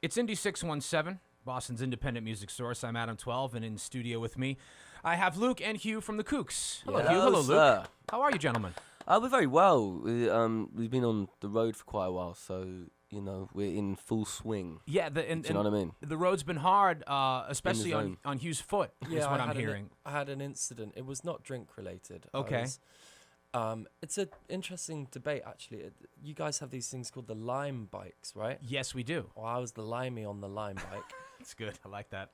It's indie617, Boston's independent music source. I'm Adam 12, and in studio with me, I have Luke and Hugh from the Kooks. Hello, Hugh. Hello, Luke. Sir. How are you, gentlemen? We're very well. We've been on the road for quite a while, so we're in full swing. Yeah, Do you know what I mean? The road's been hard, especially zone. on Hugh's foot. Is what I'm hearing. I had an incident. It was not drink related. Okay. It's an interesting debate, actually. You guys have these things called the Lime bikes, right? Yes, we do. Well, I was the limey on the Lime bike. It's good. I like that.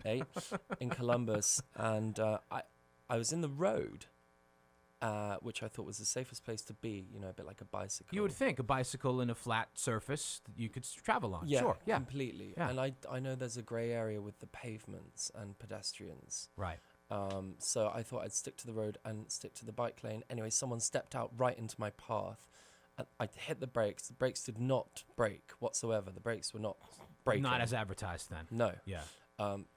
In Columbus, and I was in the road, which I thought was the safest place to be. A bit like a bicycle. You would think a bicycle in a flat surface that you could travel on. Yeah, sure. Yeah, completely. Yeah. And I know there's a grey area with the pavements and pedestrians. right. So I thought I'd stick to the road and stick to the bike lane. Anyway, someone stepped out right into my path. And I hit the brakes. The brakes did not brake whatsoever. The brakes were not braking. Not as advertised then. No. Yeah.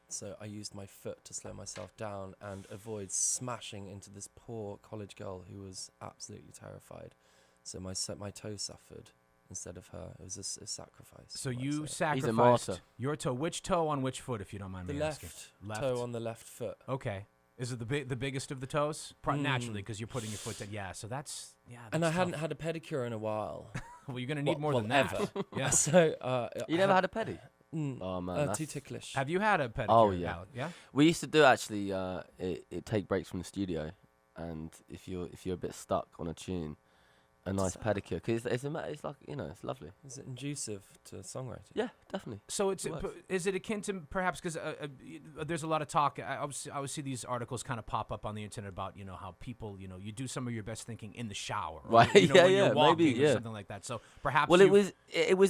So I used my foot to slow myself down and avoid smashing into this poor college girl who was absolutely terrified. So my toe suffered instead of her. It was a sacrifice. So might you say. sacrificed martyr. your toe. Which toe on which foot, if you don't mind The me asking? left toe on the left foot. Okay. Is it the biggest of the toes? Naturally, because you're putting your foot down. Yeah, so that's And I tough. hadn't had a pedicure in a while. Well, you're gonna need more well, than that. ever. Yeah. So You never had a pedi? Mm, Oh man, too ticklish. Have you had a pedicure? Oh, yeah. Alan? Yeah. we used to do actually. It take breaks from the studio, and if you're a bit stuck on a tune, a nice pedicure, because it's like it's lovely. Is it inducive to songwriting? Yeah, definitely. So it's It works. is it akin to perhaps because there's a lot of talk. I always see these articles kind of pop up on the internet about how people you do some of your best thinking in the shower, or, Right, when yeah, you're walking maybe, or yeah. something like that. So perhaps Well, it was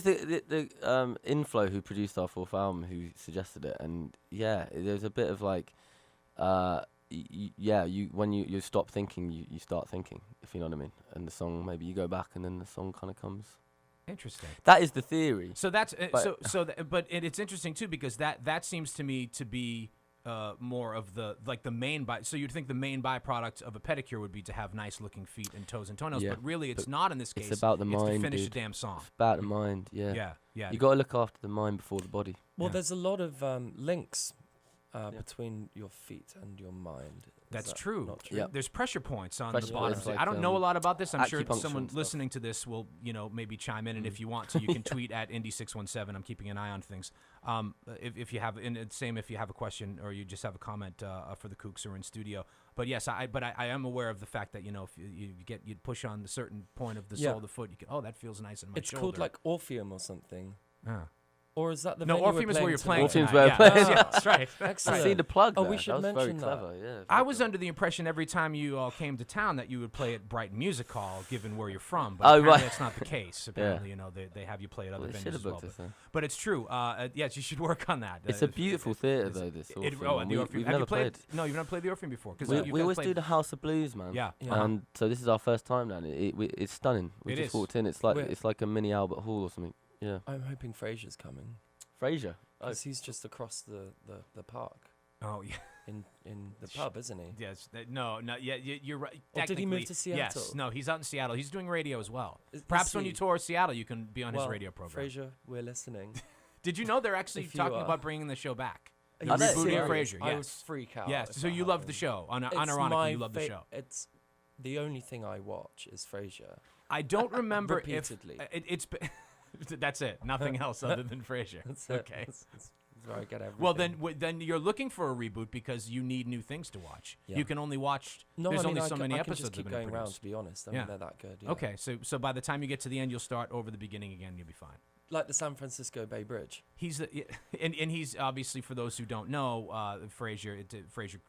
the Inflow who produced our fourth album who suggested it, and there's a bit of like, when you stop thinking, you start thinking, if you know what I mean. And the song, maybe you go back, and then the song kind of comes. interesting. That is the theory. So that's But- but it's interesting too because that seems to me to be more of the main so you'd think the main byproduct of a pedicure would be to have nice looking feet and toes and toenails, Yeah, but really it's but not in this case. it's about the It's to mind, finish dude. the damn song. It's about the mind, yeah. Yeah. You got to look after the mind before the body. Well, Yeah. there's a lot of links between your feet and your mind. Is That's that true. Not true? Yeah. There's pressure points on Pressure the bottom. points, I like, don't know a lot about this. I'm sure acupuncture someone and stuff. listening to this will, maybe chime in. And if you want to, you can tweet at indie617. I'm keeping an eye on things. If you have, and it's same if you have a question or you just have a comment for the Kooks or in studio. But yes, I am aware of the fact that if you push on a certain point of the sole of the foot, you can that feels nice in my It's shoulder. called like Orpheum or something. Ah. Or is that the No, venue we're Orpheum is where you're playing. tonight? Orpheum's tonight. where Yeah, we're playing. that's right. I Excellent. see the plug Oh, there. we should that was very mention that. clever, yeah. I very was clever. under the impression every time you all came to town that you would play at Brighton Music Hall, given where you're from. But Oh, apparently right. that's not the case. Apparently, they have you play at other Well, they venues should as have well. booked us then. But it's true. Yes, you should work on that. It's a beautiful theatre, though, this Orpheum. And one. the Orpheum. We've Have never you played? played. No, you've never played the Orpheum before. Because We always do the House of Blues, man. Yeah. Yeah. And so this is our first time now. And it's stunning. We It just is. walked in. It's We're- like a mini Albert Hall or something. Yeah. I'm hoping Fraser's coming. Fraser. Oh, Because he's just across the park Oh yeah. in the pub, isn't he? Yes. No. Yeah. You're right. Or did he move Technically, to Seattle? Yes. No. He's out in Seattle. He's doing radio as well. Is Perhaps when he? you tour Seattle, you can be on his Well, radio program. Fraser, we're listening. Did you know they're actually If you talking are- about bringing the show back? Are They're you rebooting serious? Frasier. I Yes. would freak out. Yes. if So that you love the happened. show. It's Unironically, my you love the fa- show. It's the only thing I watch is Frasier. I don't remember Repeatedly. if it's. That's it. Nothing else other than Frasier. That's it. Okay. That's where I get everything. Well, then you're looking for a reboot because you need new things to watch. Yeah. You can only watch. No, there's I mean, only I so ca- many I can episodes just keep that have been going round. produced. To be honest, I Yeah. mean, they're that good. Yeah. Okay, so by the time you get to the end, you'll start over the beginning again. You'll be fine. Like the San Francisco Bay Bridge. He's and he's obviously, for those who don't know,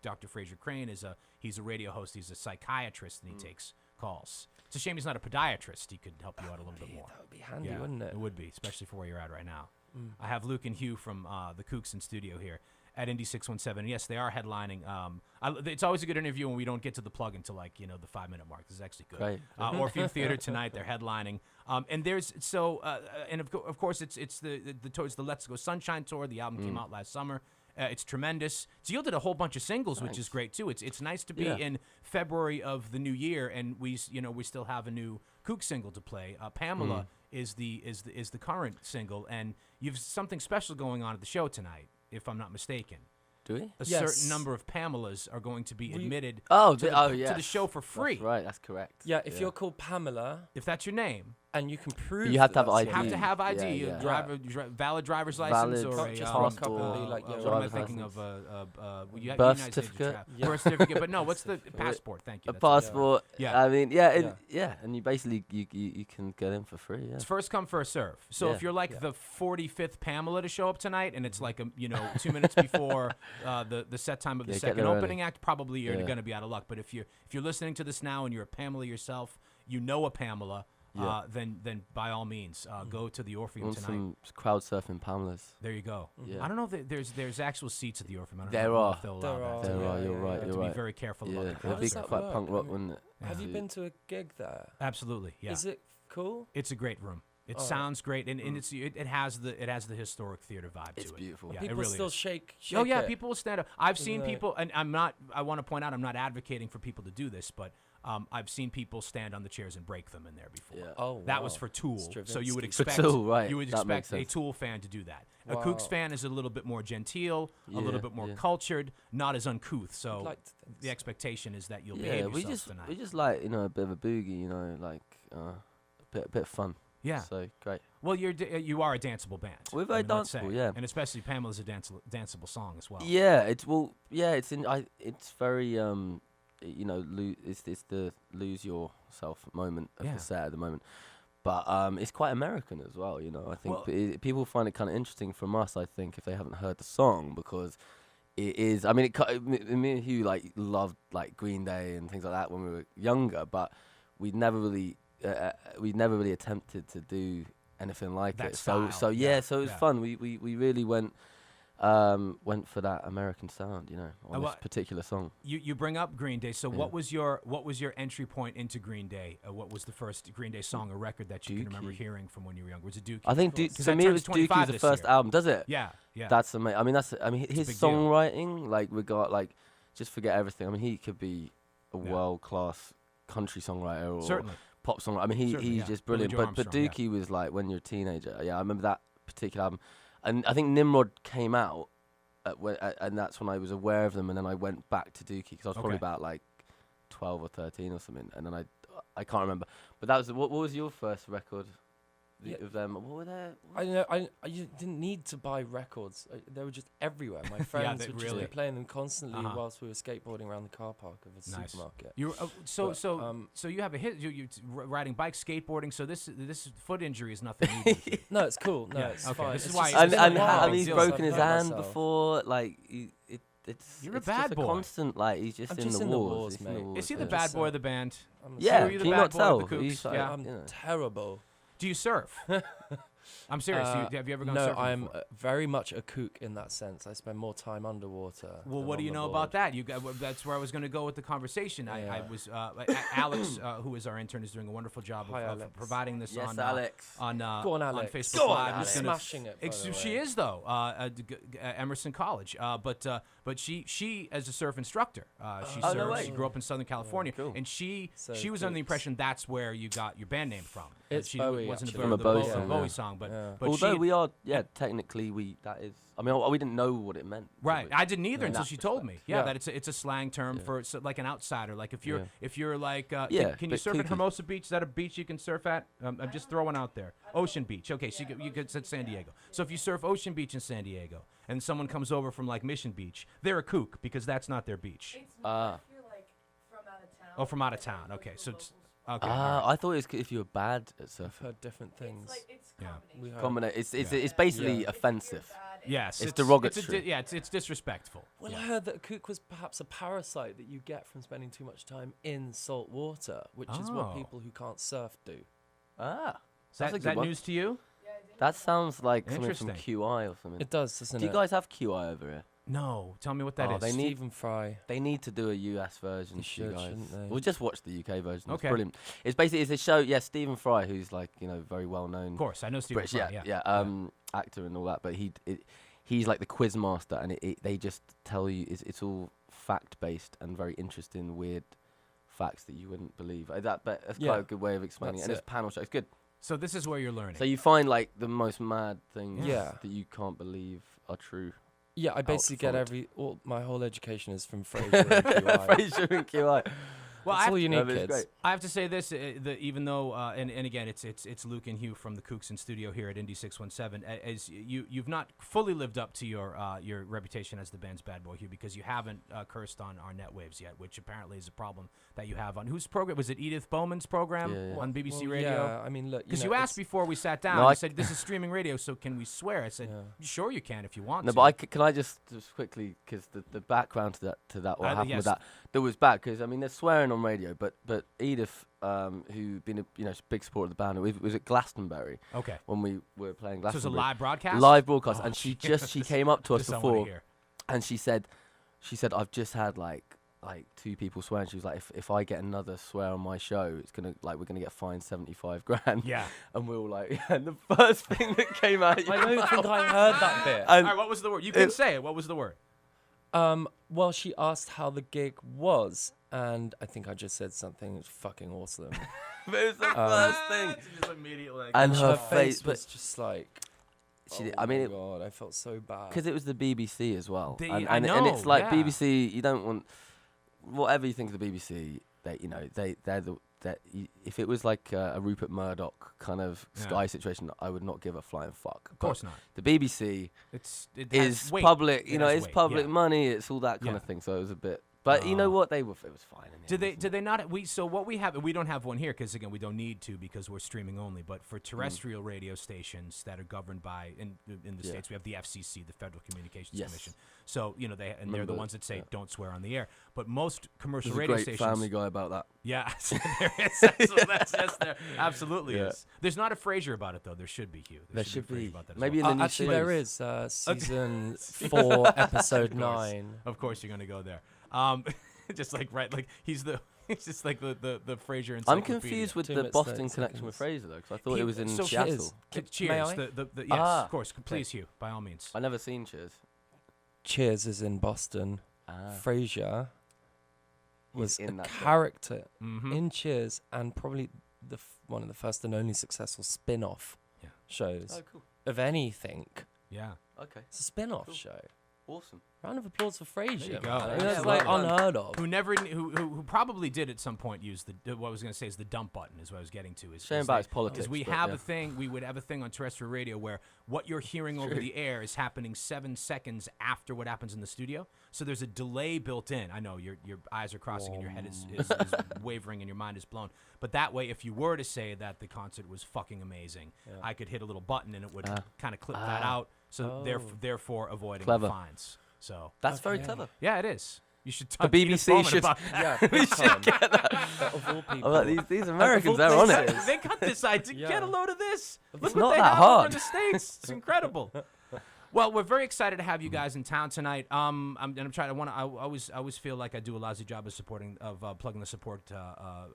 Dr. Fraser Crane he's a radio host. He's a psychiatrist and he takes calls. It's a shame he's not a podiatrist. He could help you out a little bit more. That would be handy, Yeah, wouldn't it? It would be, especially for where you're at right now. Mm. I have Luke and Hugh from the Kooks in studio here at indie617. Yes, they are headlining. It's always a good interview when we don't get to the plug until the 5-minute mark. This is actually good. Great. Orpheum Theater tonight. They're headlining. And there's and of course it's the towards the Let's Go Sunshine tour. The album came out last summer. It's tremendous. It's yielded a whole bunch of singles, which is great too. It's nice to be in February of the new year, and we still have a new Kooks single to play. Pamela is the current single, and you've something special going on at the show tonight, if I'm not mistaken. Do we? A Yes. certain number of Pamelas are going to be admitted Oh, to the show for free. That's right, that's correct. Yeah, if you're called Pamela If that's your name. and you can prove You have to have that that's ID. You have to have ID, Yeah, a yeah. valid driver's license, Valid or a just passport, couple, like, yeah, what am I driver's thinking license. of? United Birth States of certificate. Travel. Yeah. Birth certificate, but no, what's the passport? Thank you. A that's it. passport. Yeah. I mean, yeah, Yeah. yeah, and you basically you can get in for free. Yeah. It's first come, first serve. So Yeah. if you're like Yeah. the 45th Pamela to show up tonight, and it's like 2 minutes before the set time of the Yeah, get second there opening act, probably you're Yeah. going to be out of luck. But if you're listening to this now and you're a Pamela yourself, you know a Pamela, Yeah. then by all means go to the Orpheum Want tonight. some crowd surfing Pamelas? There you go. Yeah. I don't know if there's actual seats at the Orpheum. I don't There know are. if they'll There allow are. that. There yeah, are. You're yeah, right. yeah. To You're be right. very careful Yeah, about the it'd crowd be does surfing. that quite work? punk I rock, mean, wouldn't it? Have you Yeah. been to a gig there? Absolutely, yeah. Is it cool? It's a great room. It Oh. sounds great, and it has the historic theater vibe It's to it. beautiful. Yeah, People it really still is. shake Oh yeah, it. people will stand up. I've Isn't seen it? people, and I want to point out, I'm not advocating for people to do this, but I've seen people stand on the chairs and break them in there before. Yeah. Oh, That was wow. for Tool, so you would Stravinsky. expect Tool, right, you would that makes expect a sense. Tool fan to do that. A Wow. Kooks fan is a little bit more genteel, a little Yeah, bit more yeah. cultured, not as uncouth. So I'd like to think the so. expectation is that you'll Yeah, behave we yourselves just tonight. we just like a bit of a boogie, like a bit of fun. Yeah. So great. Well, you are a danceable band. We're very let's say. danceable, yeah. And especially Pamela's a danceable song as well. Yeah, it's it's very it's the lose yourself moment of Yeah. the set at the moment. But it's quite American as well, I think Well- people find it kind of interesting from us, I think, if they haven't heard the song, because it is. I mean, me and Hugh loved Green Day and things like that when we were younger, but we'd never really attempted to do anything like That it. style, So yeah, so it was yeah. fun. We really went for that American sound, on well, this particular song. You bring up Green Day. So Yeah. what was your entry point into Green Day? What was the first Green Day song or record that you can remember Dookie. hearing from when you were younger? Was it Dookie? I think Because for that me it turns was 25 Dookie's the this first year. album. Does it? Yeah. That's amazing. I mean, a his big deal. songwriting, just forget everything. I mean, he could be a Yeah. world-class country songwriter or Certainly. pop songwriter. I mean, Certainly, he's yeah. just Billie brilliant. Joe But Armstrong, yeah. Dookie was like when you're a teenager. Yeah, I remember that particular album, and I think Nimrod came out, and that's when I was aware of them, and then I went back to Dookie because I was probably Okay. about 12 or 13 or something, and then I can't remember. But that was what was your first record Yeah. of them? What were they? I know. I you didn't need to buy records. They were just everywhere. My friends they would just really- be playing them constantly Uh-huh. whilst we were skateboarding around the car park of a Nice. supermarket. You were, But, so you have a hit. You riding bikes, skateboarding. So this foot injury is nothing new. to you. No, it's cool. No, Yeah, it's okay, fine. this is It's why- just- this it's is And like, like, wow, he's big broken I've his hurt hand myself. before. It's You're a it's bad just boy. a constant. He's just I'm in just the in the wars. wars, He's in the mate. wars, Is he the yeah. bad boy of the band? I'm Yeah, So are you the can you bad not boy tell? of the Kooks? He's like- Yeah. I'm you know. terrible. Do you surf? I'm serious. Have you ever gone no, surfing I'm before? very much a kook in that sense. I spend more time underwater. Well, than what do on you the know board. about that? That's where I was going to go with the conversation. I Yeah. was Alex, who is our intern, is doing a wonderful job Hi, of Alex. providing this Yes, on Alex. Go on, Alex. Facebook Go on, Live. Alex. Just gonna- Smashing it. by the She way. is though at Emerson College, but she as a surf instructor, she Oh, no surfs. way. She grew up in Southern California, cool. and she So was under the Kooks. impression that's where you got your band name from. It's she Bowie, wasn't actually. From a the Bowie Bowie song, Bowie yeah. song, but Yeah. but Although she, we are, technically that is. I mean, we didn't know what it meant. did Right, we? I didn't either In until that she told me. respect. Yeah, Yeah. that it's a slang term Yeah. for like an outsider. Like if Yeah. you're like, Yeah, can you but surf at kooky. Hermosa Beach? Is that a beach you can surf at? I'm just throwing out there. Ocean Beach. Okay, so you could say San Diego. So if you surf Ocean Beach in San Diego, and someone comes over from like Mission Beach, they're a kook because that's not their beach. It's more Ah. if you're like from out of town. Oh, from out of like, town. like Okay, the so it's locals. okay. all right. I thought it was if you were bad at I've surfing. heard different things. It's like it's Yeah. combination. We heard- It's basically Yeah. If you're offensive. bad, Yes, It's derogatory. It's disrespectful. Well, Yeah. I heard that a kook was perhaps a parasite that you get from spending too much time in salt water, which is Oh. what people who can't surf do. Is that one. news to you? yeah, I didn't That sounds like something Interesting. from QI or something. It does, doesn't Do it? you guys have QI over here? No. Tell me what that Oh, is. they need- Stephen Fry. They need to do a US version. They for you should, guys. shouldn't they? We'll just watch the UK version. Okay. It's brilliant. It's basically it's a show. Yeah, Stephen Fry, who's very well known. Of course, I know Stephen British, Fry. yeah, actor and all that. But he's like the quiz master, and they just tell you it's all fact based and very interesting, weird facts that you wouldn't believe. That's Yeah. quite a good way of explaining it. That's And it's it. a panel show. It's good. So this is where you're learning. So you find like the most mad things Yeah. that you can't believe are true. Yeah, I basically get Outfront. my whole education is from Fraser and QI. Fraser and QI. Well, That's I all you No, need, but it's kids. great. I have to say this, even though, and again, it's Luke and Hugh from the Kooks in studio here at indie617. As you've not fully lived up to your reputation as the band's bad boy, Hugh, because you haven't cursed on our net waves yet, which apparently is a problem that you have on whose program was it? Edith Bowman's program Yeah, yeah. on BBC Well, Radio. Yeah, I mean, look, Because know, you asked it's- before we sat down, No, you I- said this is streaming radio, so can we swear? I said, Yeah. sure you can if you want No, to. but can I just quickly, because the background to that what happened yes. with that was bad, because I mean there's swearing on radio, but Edith, who been a big supporter of the band, was at Glastonbury Okay. when we were playing So it was a Glastonbury. live broadcast? Live broadcast, Oh, and she shit. came up to us This I wanna before, hear. and she said I've just had like 2 people swear, and she was like, if I get another swear on my show, it's gonna we're gonna get fined 75 grand. Yeah. And we were like, yeah, and the first thing that came out, I don't think I heard that bit. All and right, what was the word? You can say it. What was the word? Well, she asked how the gig was, and I think I just said something fucking awesome. it was the first thing. Just immediately like, And her face face, but was just like, she did, oh I mean, my it, God, I felt so bad. because it was the BBC as well, They- and, I and know, it's like yeah. BBC. You don't want whatever you think of the BBC. If it was like a Rupert Murdoch kind of Yeah. Sky situation, I would not give a flying fuck. of course not. The BBC It is has weight. public. It has It's weight, public yeah. money. It's all that kind Yeah. of thing. So it was a bit. But you know Oh. what? It was fine. In the Did end, they not so what we have, we don't have one here because again we don't need to because we're streaming only, but for terrestrial radio stations that are governed by in the Yeah. states we have the FCC, the Federal Communications Yes. Commission. So, they're the Remember, ones that say yeah. don't swear on the air. But most commercial There's a radio great stations Family Guy about that. Yeah, so there is. There absolutely Yeah. is. There's not a Frasier about it though. There should be, Hugh. There should a Frasier be. about that as Maybe well. in the new Actually, there series. is season 4, episode Of course. 9. Of course, you're gonna go there. Just like he's just like the Frasier encyclopedia. I'm confused with 2 the minutes, Boston 30 connection with seconds. Fraser though, because I thought it was in so Seattle. Cheers. Cheers. May I? Yes, Ah, of course. Please, Hugh, by all means. I never seen Cheers. Cheers is in Boston. Ah, Frasier was in a that show. character Mm-hmm. in Cheers and probably one of the first and only successful spin-off Yeah. shows Oh, cool. of anything. Yeah. Okay. It's a spin-off Cool. show. Awesome. Round of applause for Frasier. you go. man. I mean, Yeah, that's well like done. unheard of. Who probably did at some point use what I was going to say is the dump button is what I was getting to. Shame about his politics. Because we but have yeah. a thing, we would have a thing on terrestrial radio where what you're hearing over the air is happening 7 seconds after what happens in the studio. So there's a delay built in. I know your eyes are crossing and your head is wavering and your mind is blown. But that way, if you were to say that the concert was fucking amazing, I could hit a little button and it would kind of clip that out. So therefore avoiding Clever. fines. So That's very Okay. clever. yeah, it is. You should talk BBC to Edith Bowman should- about that. Yeah, big time. Of all people. Oh, look, these Americans, all they're on it. places. They got this idea. Yeah. Get a load of this. Look It's what not they that have over in hard. the States. It's incredible. Well, we're very excited to have you guys in town tonight. I'm trying. I always feel like I do a lousy job of plugging the support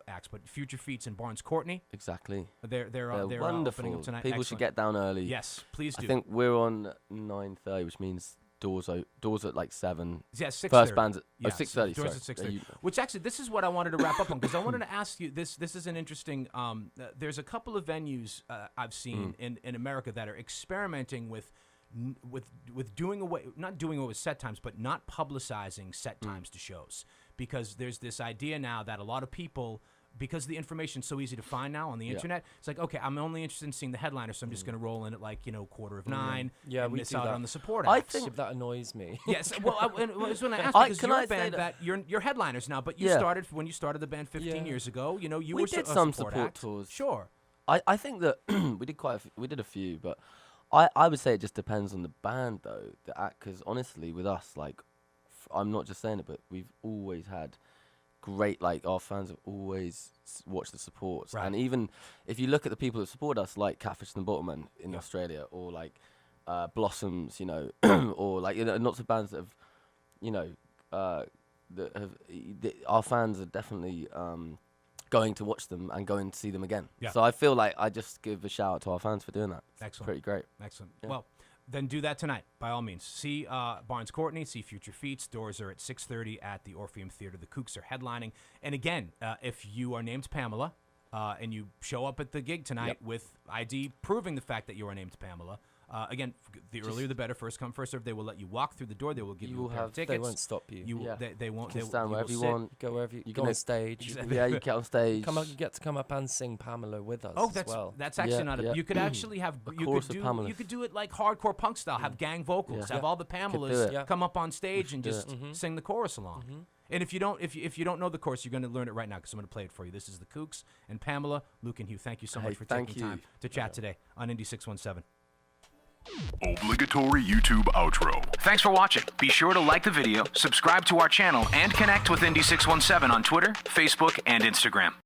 acts. But Future Feats and Barnes Courtney, Exactly. they're They're wonderful. wonderful. Tonight. People Excellent. should get down early. Yes, please do. I think we're on 9:30, which means doors at like 7. yeah, 6:30. First band's at Yeah, 6:30. doors Sorry. at 6:30. Yeah, you- Which actually, this is what I wanted to wrap up on because I wanted to ask you this. This is an interesting. There's a couple of venues I've seen in America that are experimenting with doing away, not doing away with set times, but not publicizing set times to shows because there's this idea now that a lot of people. Because the information's so easy to find now on the internet, it's like, okay, I'm only interested in seeing the headliner, so I'm just going to roll in at like 9:15 Yeah, and we miss do out that. on the support I acts. think- That annoys me. Yes, well, I was going to ask because can you're I a say band that- you're headliners now, but you Yeah. started when you started the band 15 Yeah. years ago. You We were did a some support support act. tours. Sure. I think that we did a few, but I would say it just depends on the band though. The act, because honestly, with us, like, I'm not just saying it, but we've always had great, like, our fans have always watched the supports, Right. and even if you look at the people that support us, like Catfish and the Bottlemen in Yeah. Australia, or like Blossoms, or like lots of bands that have, our fans are definitely going to watch them and going to see them again. Yeah. So I feel like I just give a shout out to our fans for doing that. It's Excellent. pretty great. Excellent. Yeah. Well, then do that tonight, by all means. See Barnes Courtney, see Future Feats. Doors are at 6:30 at the Orpheum Theater. The Kooks are headlining. And again, if you are named Pamela, and you show up at the gig tonight with ID proving the fact that you are named Pamela. Again, the earlier the better. First come, first serve. They will let you walk through the door. They will give you a pair of tickets. They won't stop you. They won't. You They can stand you wherever will you sit. want. Go wherever you You're go gonna- on stage. Exactly. Yeah, you get on stage. You get to come up and sing Pamela with us Oh, as that's well. that's actually Yeah, not. yeah. You could actually have. A You chorus could of do. Pamelas. You could do it like hardcore punk style. Have gang vocals. Yeah. Have all the do Pamelas it. come up on stage and do just it. sing the chorus along. And if you don't, if you don't know the chorus, you're going to learn it right now because I'm going to play it for you. This is the Kooks and Pamela, Luke and Hugh. Thank you so Hey, much for thank taking you. time to chat today on Indie 617. Obligatory YouTube outro. Thanks for watching. Be sure to like the video, subscribe to our channel, and connect with Indie617 on Twitter, Facebook, and Instagram.